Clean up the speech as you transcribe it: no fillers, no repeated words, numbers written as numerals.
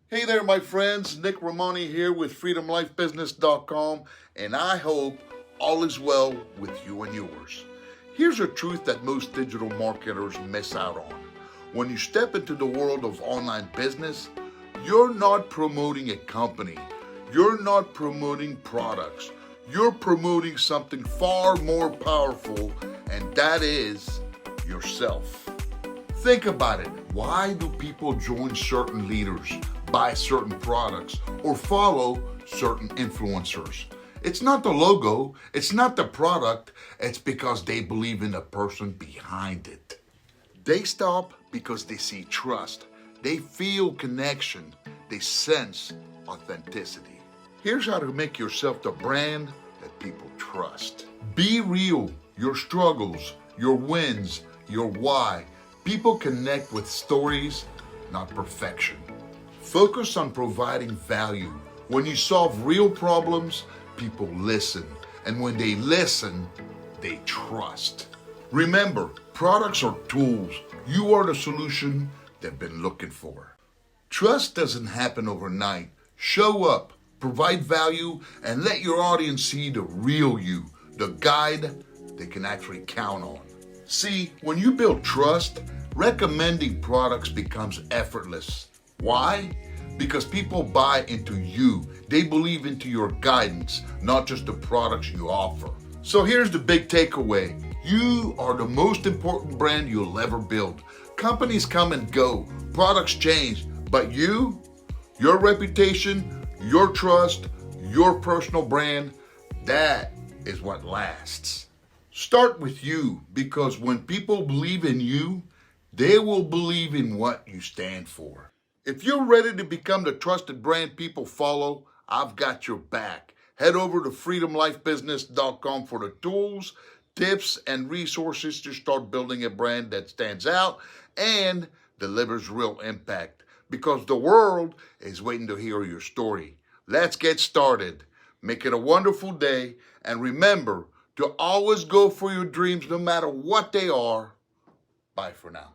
Hey there, my friends. Nick Rehmani here with freedomlifebusiness.com, and I hope all is well with you and yours. Here's a truth that most digital marketers miss out on. When you step into the world of online business, you're not promoting a company. You're not promoting products. You're promoting something far more powerful, and that is yourself. Think about it. Why do people join certain leaders, buy certain products, or follow certain influencers? It's not the logo, it's not the product, it's because they believe in the person behind it. They stop because they see trust, they feel connection, they sense authenticity. Here's how to make yourself the brand that people trust. Be real, your struggles, your wins, your why. People connect with stories, not perfection. Focus on providing value. When you solve real problems, people listen. And when they listen, they trust. Remember, products are tools. You are the solution they've been looking for. Trust doesn't happen overnight. Show up, provide value, and let your audience see the real you, the guide they can actually count on. See, when you build trust, recommending products becomes effortless. Why? Because people buy into you. They believe into your guidance, not just the products you offer. So here's the big takeaway. You are the most important brand you'll ever build. Companies come and go, products change, but you, your reputation, your trust, your personal brand, that is what lasts. Start with you, because when people believe in you, they will believe in what you stand for. If you're ready to become the trusted brand people follow, I've got your back. Head over to freedomlifebusiness.com for the tools, tips, and resources to start building a brand that stands out and delivers real impact, because the world is waiting to hear your story. Let's get started. Make it a wonderful day, and remember to always go for your dreams no matter what they are. Bye for now.